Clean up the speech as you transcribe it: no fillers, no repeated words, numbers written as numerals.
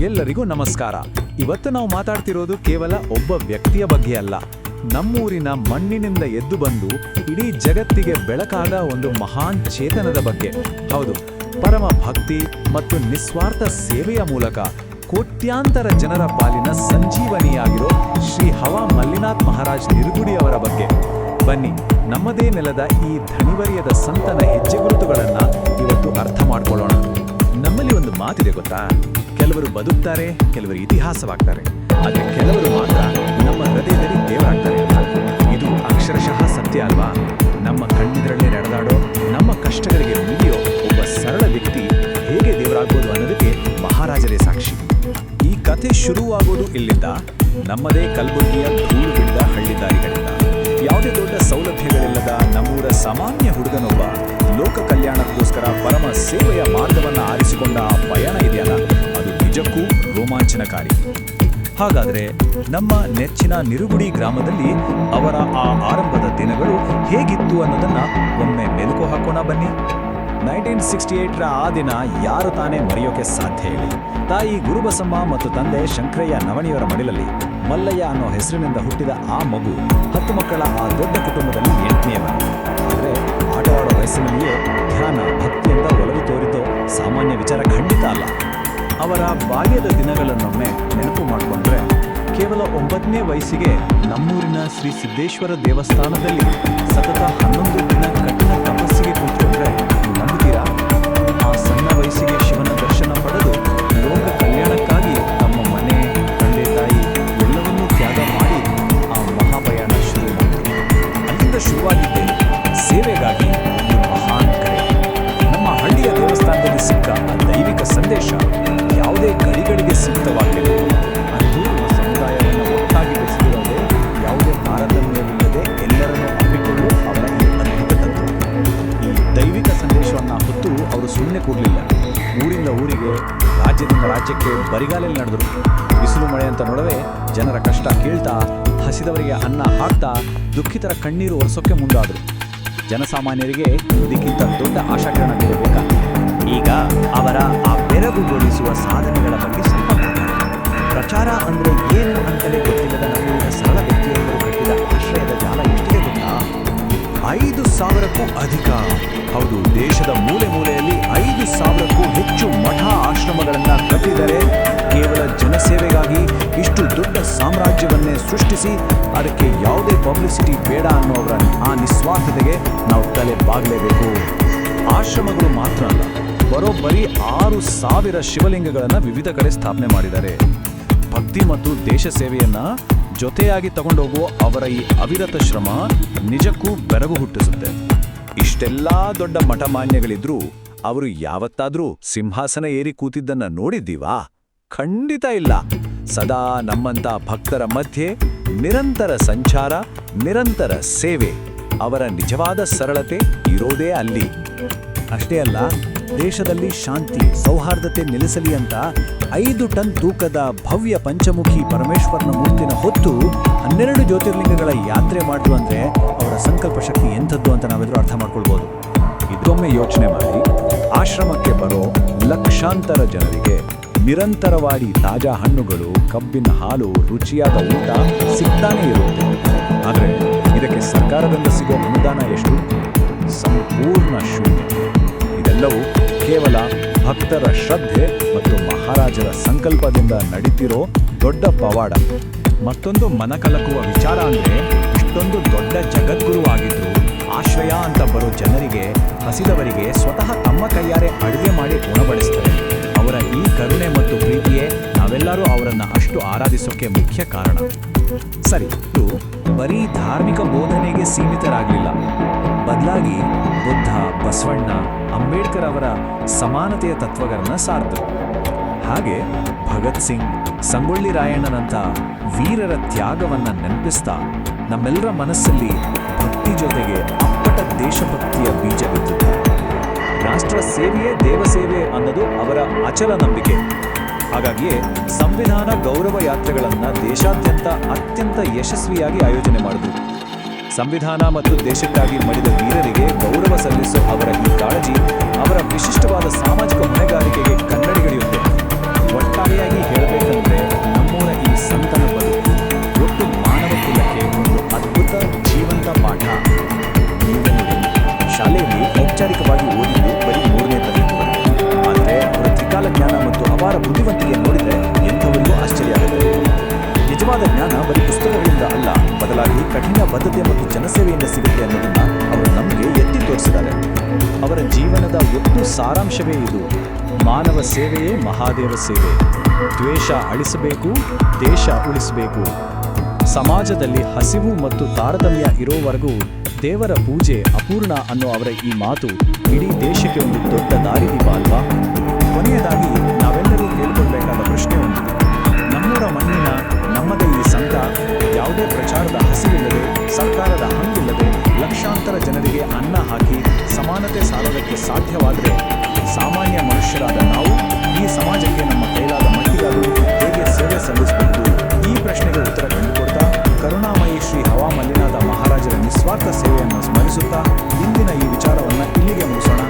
ಎಲ್ಲರಿಗೂ ನಮಸ್ಕಾರ. ಇವತ್ತು ನಾವು ಮಾತಾಡ್ತಿರೋದು ಕೇವಲ ಒಬ್ಬ ವ್ಯಕ್ತಿಯ ಬಗ್ಗೆ ಅಲ್ಲ, ನಮ್ಮೂರಿನ ಮಣ್ಣಿನಿಂದ ಎದ್ದು ಬಂದು ಇಡೀ ಜಗತ್ತಿಗೆ ಬೆಳಕಾದ ಒಂದು ಮಹಾನ್ ಚೇತನದ ಬಗ್ಗೆ. ಹೌದು, ಪರಮ ಭಕ್ತಿ ಮತ್ತು ನಿಸ್ವಾರ್ಥ ಸೇವೆಯ ಮೂಲಕ ಕೋಟ್ಯಾಂತರ ಜನರ ಪಾಲಿನ ಸಂಜೀವನಿಯಾಗಿರೋ ಶ್ರೀ ಹವಾ ಮಲ್ಲಿನಾಥ್ ಮಹಾರಾಜ್ ನಿರುಗುಡಿಯವರ ಬಗ್ಗೆ. ಬನ್ನಿ, ನಮ್ಮದೇ ನೆಲದ ಈ ಧಣಿವರಿಯದ ಸಂತನ ಹೆಜ್ಜೆಗುರುತುಗಳನ್ನ ಇವತ್ತು ಅರ್ಥ ಮಾಡ್ಕೊಳ್ಳೋಣ. ನಮ್ಮಲ್ಲಿ ಒಂದು ಮಾತಿದೆ ಗೊತ್ತಾ, ಕೆಲವರು ಬದುಕ್ತಾರೆ, ಕೆಲವರು ಇತಿಹಾಸವಾಗ್ತಾರೆ, ಆದರೆ ಕೆಲವರು ಮಾತ್ರ ನಮ್ಮ ಹೃದಯದಲ್ಲಿ ದೇವರಾಗ್ತಾರೆ ಅಂತ. ಇದು ಅಕ್ಷರಶಃ ಸತ್ಯ ಅಲ್ವಾ? ನಮ್ಮ ಕಣ್ಣಿದ್ರಲ್ಲೇ ನಡೆದಾಡೋ, ನಮ್ಮ ಕಷ್ಟಗಳಿಗೆ ಮಿಡಿಯೋ ಒಬ್ಬ ಸರಳ ವ್ಯಕ್ತಿ ಹೇಗೆ ದೇವರಾಗ್ಬೋದು ಅನ್ನೋದಕ್ಕೆ ಮಹಾರಾಜರೇ ಸಾಕ್ಷಿ. ಈ ಕಥೆ ಶುರುವಾಗೋದು ಇಲ್ಲಿಂದ, ನಮ್ಮದೇ ಕಲಬುರಗಿಯ ಧೂಳು ಹಿಡಿದ ಹಳ್ಳಿ ದಾರಿಗಳಿಂದ. ಯಾವುದೇ ದೊಡ್ಡ ಸೌಲಭ್ಯಗಳಿಲ್ಲದ ನಮ್ಮೂರ ಸಾಮಾನ್ಯ ಹುಡುಗನೊಬ್ಬ ಲೋಕ ಕಲ್ಯಾಣಕ್ಕೋಸ್ಕರ ಪರಮ ಸೇವೆಯ ಮಾರ್ಗವನ್ನ ಆರಿಸಿಕೊಂಡ ಆ ಪಯಣ ಇದೆಯಲ್ಲ, ಅದು ನಿಜಕ್ಕೂ ರೋಮಾಂಚನಕಾರಿ. ಹಾಗಾದರೆ ನಮ್ಮ ನೆಚ್ಚಿನ ನಿರುಗುಡಿ ಗ್ರಾಮದಲ್ಲಿ ಅವರ ಆ ಆರಂಭದ ದಿನಗಳು ಹೇಗಿತ್ತು ಅನ್ನೋದನ್ನ ಒಮ್ಮೆ ಮೆಲುಕು ಹಾಕೋಣ ಬನ್ನಿ. 1968ರ ಆ ದಿನ ಯಾರು ತಾನೇ ಮರೆಯೋಕೆ ಸಾಧ್ಯ ಹೇಳಿ? ತಾಯಿ ಗುರುಬಸಮ್ಮ ಮತ್ತು ತಂದೆ ಶಂಕರಯ್ಯ ನವಣಿಯವರ ಮಡಿಲಲ್ಲಿ ಮಲ್ಲಯ್ಯ ಅನ್ನೋ ಹೆಸರಿನಿಂದ ಹುಟ್ಟಿದ ಆ ಮಗು 10 ಮಕ್ಕಳ ಆ ದೊಡ್ಡ ಕುಟುಂಬದಲ್ಲಿ 8ನೇವ. ಆದರೆ ಆಟವಾಡೋ ವಯಸ್ಸಿನಲ್ಲಿಯೇ ಧ್ಯಾನ, ಭಕ್ತಿಯಿಂದ ಒಲವು ತೋರಿದ್ದು ಸಾಮಾನ್ಯ ವಿಚಾರ ಖಂಡಿತ ಅಲ್ಲ. ಅವರ ಬಾಲ್ಯದ ದಿನಗಳನ್ನೊಮ್ಮೆ ನೆನಪು ಮಾಡಿಕೊಂಡ್ರೆ, ಕೇವಲ 9ನೇ ವಯಸ್ಸಿಗೆ ನಮ್ಮೂರಿನ ಶ್ರೀ ಸಿದ್ದೇಶ್ವರ ದೇವಸ್ಥಾನದಲ್ಲಿ ಸತತ 11 ದಿನ ಕಠಿಣ ತಪಸ್ಸಿಗೆ ಕೂತ್ಕೊಂಡ್ರೆ ನಂಬುತ್ತೀರಾ? ಆ ಸಣ್ಣ ವಯಸ್ಸಿಗೆ ಶಿವನ ದರ್ಶನ ಪಡೆದು ಲೋಕ ಕಲ್ಯಾಣಕ್ಕಾಗಿ ತಮ್ಮ ಮನೆ, ತಂದೆ ತಾಯಿ ಎಲ್ಲವನ್ನೂ ತ್ಯಾಗ ಮಾಡಿ ಆ ಮಹಾಪಯಣ ಶುರು ಮಾಡಿದ್ರು. ಅಲ್ಲಿಂದ ಶುರುವಾಗಿದ್ದೆ ಸೇವೆಗಾಗಿ ಈ ಮಹಾನ್ ಕರೆ. ನಮ್ಮ ಹಳ್ಳಿಯ ದೇವಸ್ಥಾನದಲ್ಲಿ ಸಿಕ್ಕ ಆ ದೈವಿಕ ಸಂದೇಶ ಯಾವುದೇ ಗಡಿಗಳಿಗೆ ಸೀಮಿತವಾಗಲಿಲ್ಲ. ಅದು ನಮ್ಮ ಸಮುದಾಯವನ್ನು ಒಟ್ಟಾಗಿ ಬೆಳೆಸಿರೋದೇ, ಯಾವುದೇ ತಾರತಮ್ಯವಿಲ್ಲದೆ ಎಲ್ಲರನ್ನೂ ಅಪ್ಪಿಕೊಳ್ಳಲು ಅವರ ಈ ಅದ್ಭುತ ತತ್ವ. ಈ ದೈವಿಕ ಸಂದೇಶವನ್ನು ಹೊತ್ತು ಅವರು ಸುಮ್ಮನೆ ಕೂಡಲಿಲ್ಲ. ಊರಿಂದ ಊರಿಗೆ, ರಾಜ್ಯದಿಂದ ರಾಜ್ಯಕ್ಕೆ ಬರಿಗಾಲಲ್ಲಿ ನಡೆದರು. ಬಿಸಿಲು ಮಳೆ ಅಂತ ನೋಡವೇ ಜನರ ಕಷ್ಟ ಕೇಳ್ತಾ, ಹಸಿದವರಿಗೆ ಅನ್ನ ಹಾಕ್ತಾ, ದುಃಖಿತರ ಕಣ್ಣೀರು ಒರೆಸೋಕೆ ಮುಂದಾದರು. ಜನಸಾಮಾನ್ಯರಿಗೆ ಇದಕ್ಕಿಂತ ದೊಡ್ಡ ಆಶಾಕಿರಣ ನೀಡಬೇಕಾ? ಈಗ ಅವರ ಆ ಬೆರಗುಗೊಳಿಸುವ ಸಾಧನೆಗಳ ಬಗ್ಗೆ ಸ್ವಲ್ಪ ಪ್ರಚಾರ ಅಂದ್ರೆ ಏನು ಅಂತಲೇ ಗೊತ್ತಿಲ್ಲದ ನಮ್ಮೂರಿನ ಸರಳ ವ್ಯಕ್ತಿಯೊಬ್ಬರು ಕಟ್ಟಿದ ಆಶ್ರಯದ ಜಾಲ ಎಷ್ಟಿದೆ ಗೊತ್ತಾ? 5,000ಕ್ಕೂ ಅಧಿಕ. ಹೌದು, ದೇಶದ ಮೂಲೆ ಮೂಲೆಯಲ್ಲಿ 5,000ಕ್ಕೂ ಹೆಚ್ಚು ಮಠ ಆಶ್ರಮಗಳನ್ನ ಕಟ್ಟಿದರೆ ಕೇವಲ ಜನಸೇವೆಗಾಗಿ ಇಷ್ಟು ದೊಡ್ಡ ಸಾಮ್ರಾಜ್ಯವನ್ನೇ ಸೃಷ್ಟಿಸಿ ಅದಕ್ಕೆ ಯಾವುದೇ ಪಬ್ಲಿಸಿಟಿ ಬೇಡ ಅನ್ನೋವರ ಆ ನಿಸ್ವಾರ್ಥತೆಗೆ ನಾವು ತಲೆ ಬಾಗಲೇಬೇಕು. ಆಶ್ರಮಗಳು ಮಾತ್ರ ಅಲ್ಲ, ಬರೋಬ್ಬರಿ 6,000 ಶಿವಲಿಂಗಗಳನ್ನು ವಿವಿಧ ಕಡೆ ಸ್ಥಾಪನೆ ಮಾಡಿದ್ದಾರೆ. ಭಕ್ತಿ ಮತ್ತು ದೇಶ ಸೇವೆಯನ್ನ ಜೊತೆಯಾಗಿ ತಗೊಂಡೋಗುವ ಅವರ ಈ ಅವಿರತ ಶ್ರಮ ನಿಜಕ್ಕೂ ಬೆರಗು ಹುಟ್ಟಿಸುತ್ತೆ. ಇಷ್ಟೆಲ್ಲಾ ದೊಡ್ಡ ಮಠಮಾನ್ಯಗಳಿದ್ರೂ ಅವರು ಯಾವತ್ತಾದ್ರೂ ಸಿಂಹಾಸನ ಏರಿ ಕೂತಿದ್ದನ್ನ ನೋಡಿದ್ದೀವಾ? ಖಂಡಿತ ಇಲ್ಲ. ಸದಾ ನಮ್ಮಂತ ಭಕ್ತರ ಮಧ್ಯೆ ನಿರಂತರ ಸಂಚಾರ, ನಿರಂತರ ಸೇವೆ. ಅವರ ನಿಜವಾದ ಸರಳತೆ ಇರೋದೇ ಅಲ್ಲಿ. ಅಷ್ಟೇ ಅಲ್ಲ, ದೇಶದಲ್ಲಿ ಶಾಂತಿ, ಸೌಹಾರ್ದತೆ ನೆಲೆಸಲಿ ಅಂತ 5 ಟನ್ ತೂಕದ ಭವ್ಯ ಪಂಚಮುಖಿ ಪರಮೇಶ್ವರನ ಮೂರ್ತಿನ ಹೊತ್ತು 12 ಜ್ಯೋತಿರ್ಲಿಂಗಗಳ ಯಾತ್ರೆ ಮಾಡಿದ್ರು ಅಂದ್ರೆ ಅವರ ಸಂಕಲ್ಪ ಶಕ್ತಿ ಎಂಥದ್ದು ಅಂತ ನಾವೆಲ್ಲರೂ ಅರ್ಥ ಮಾಡ್ಕೊಳ್ಬೋದು. ಇದೊಮ್ಮೆ ಯೋಚನೆ ಮಾಡಿ, ಆಶ್ರಮಕ್ಕೆ ಬರೋ ಲಕ್ಷಾಂತರ ಜನರಿಗೆ ನಿರಂತರವಾಗಿ ತಾಜಾ ಹಣ್ಣುಗಳು, ಕಬ್ಬಿನ ಹಾಲು, ರುಚಿಯಾದ ಊಟ ಸಿಗ್ತಾನೇ ಇರುತ್ತೆ. ಆದರೆ ಇದಕ್ಕೆ ಸರ್ಕಾರದಿಂದ ಸಿಗೋ ಅನುದಾನ ಎಷ್ಟು? ಸಂಪೂರ್ಣ ಶೂನ್ಯ. ಇದೆಲ್ಲವೂ ಕೇವಲ ಭಕ್ತರ ಶ್ರದ್ಧೆ ಮತ್ತು ಮಹಾರಾಜರ ಸಂಕಲ್ಪದಿಂದ ನಡೀತಿರೋ ದೊಡ್ಡ ಪವಾಡ. ಮತ್ತೊಂದು ಮನಕಲಕುವ ವಿಚಾರ ಅಂದ್ರೆ, ಇಷ್ಟೊಂದು ದೊಡ್ಡ ಜಗದ್ಗುರು ಆಗಿದ್ರು ಆಶ್ರಯ ಅಂತ ಬರೋ ಜನರಿಗೆ, ಹಸಿದವರಿಗೆ ಸ್ವತಃ ತಮ್ಮ ಕೈಯಾರೆ ಅಡುಗೆ ಮಾಡಿ ಉಣಬಡಿಸ್ತಾರೆ. ಅವರ ಈ ಕರುಣೆ ಮತ್ತು ಪ್ರೀತಿಯೇ ನಾವೆಲ್ಲರೂ ಅವರನ್ನ ಅಷ್ಟು ಆರಾಧಿಸೋಕೆ ಮುಖ್ಯ ಕಾರಣ. ಸರಿ, ಇದು ಬರೀ ಧಾರ್ಮಿಕ ಬೋಧನೆಗೆ ಸೀಮಿತರಾಗಲಿಲ್ಲ. ಬದಲಾಗಿ ಬುದ್ಧ, ಬಸವಣ್ಣ, ಅಂಬೇಡ್ಕರ್ ಅವರ ಸಮಾನತೆಯ ತತ್ವಗಳನ್ನ ಸಾರಿದರು. ಹಾಗೆ ಭಗತ್ ಸಿಂಗ್, ಸಂಗೊಳ್ಳಿ ರಾಯಣ್ಣನಂಥ ವೀರರ ತ್ಯಾಗವನ್ನ ನೆನಪಿಸ್ತಾ ನಮ್ಮೆಲ್ಲರ ಮನಸ್ಸಲ್ಲಿ ಭಕ್ತಿ ಜೊತೆಗೆ ಅಪ್ಪಟ ದೇಶಭಕ್ತಿಯ ಬೀಜ ಬಿತ್ತಿತು. ರಾಷ್ಟ್ರ ಸೇವೆಯೇ ದೇವಸೇವೆ ಅನ್ನೋದು ಅವರ ಅಚಲ ನಂಬಿಕೆ. ಹಾಗಾಗಿಯೇ ಸಂವಿಧಾನ ಗೌರವ ಯಾತ್ರೆಗಳನ್ನು ದೇಶಾದ್ಯಂತ ಅತ್ಯಂತ ಯಶಸ್ವಿಯಾಗಿ ಆಯೋಜನೆ ಮಾಡಿದ್ರು. ಸಂವಿಧಾನ ಮತ್ತು ದೇಶಕ್ಕಾಗಿ ಮಡಿದ ವೀರರಿಗೆ ಗೌರವ ಸಲ್ಲಿಸುವ ಅವರ ಈ ಕಾಳಜಿ ಅವರ ವಿಶಿಷ್ಟವಾದ ಸಾಮಾಜಿಕ ಹೊಣೆಗಾರಿಕೆಗೆ ಕನ್ನಡಿಗಿಳಿಯುತ್ತೆ. ಒಟ್ಟಾರೆಯಾಗಿ ಬುದ್ಧಿವಂತಿಕೆ ನೋಡಿದರೆ ಎಂಥವರಿಗೂ ಆಶ್ಚರ್ಯ ಆಗುತ್ತೆ. ನಿಜವಾದ ಜ್ಞಾನ ಬರೀ ಪುಸ್ತಕಗಳಿಂದ ಅಲ್ಲ, ಬದಲಾಗಿ ಕಠಿಣ ಬದ್ಧತೆ ಮತ್ತು ಜನಸೇವೆಯಿಂದ ಸಿಗುತ್ತೆ ಅನ್ನೋದನ್ನ ಅವರು ನಮಗೆ ಎತ್ತಿ ತೋರಿಸಿದ್ದಾರೆ. ಅವರ ಜೀವನದ ಒಟ್ಟು ಸಾರಾಂಶವೇ ಇದು: ಮಾನವ ಸೇವೆಯೇ ಮಹಾದೇವ ಸೇವೆ. ದ್ವೇಷ ಅಳಿಸಬೇಕು, ದೇಶ ಉಳಿಸಬೇಕು. ಸಮಾಜದಲ್ಲಿ ಹಸಿವು ಮತ್ತು ತಾರತಮ್ಯ ಇರೋವರೆಗೂ ದೇವರ ಪೂಜೆ ಅಪೂರ್ಣ ಅನ್ನೋ ಅವರ ಈ ಮಾತು ಇಡೀ ದೇಶಕ್ಕೆ ಒಂದು ದೊಡ್ಡ ದಾರಿದೀಪ ಅಲ್ವಾ? ಕೊನೆಯದಾಗಿ ನಾವೆಲ್ಲರೂ ಕೇಳಿಕೊಳ್ಬೇಕಾದ ಪ್ರಶ್ನೆ ಒಂದು: ನಮ್ಮೂರ ಮಣ್ಣಿನ ನಮ್ಮದೇ ಈ ಸಂಘ ಯಾವುದೇ ಪ್ರಚಾರದ ಹಸಿವಿಲ್ಲದೆ, ಸರ್ಕಾರದ ಹಂಗಿಲ್ಲದೆ ಲಕ್ಷಾಂತರ ಜನರಿಗೆ ಅನ್ನ ಹಾಕಿ ಸಮಾನತೆ ಸಾರೋದಕ್ಕೆ ಸಾಧ್ಯವಾದರೆ, ಸಾಮಾನ್ಯ ಮನುಷ್ಯರಾದ ನಾವು ಈ ಸಮಾಜಕ್ಕೆ ನಮ್ಮ ಕೈಲಾದ ಮಟ್ಟಿಗಾದರೂ ಹೇಗೆ ಸೇವೆ ಸಲ್ಲಿಸಬಹುದು? ಈ ಪ್ರಶ್ನೆಗೆ ಉತ್ತರ ಕಂಡುಕೊಡ್ತಾ, ಕರುಣಾಮಯಿ ಶ್ರೀ ಹವಾ ಮಲ್ಲಿನಾಥ ಮಹಾರಾಜರ ನಿಸ್ವಾರ್ಥ ಸೇವೆಯನ್ನು ಸ್ಮರಿಸುತ್ತಾ ಇಂದಿನ ಈ ವಿಚಾರವನ್ನು ಇಲ್ಲಿಗೆ ಮುಗಿಸೋಣ.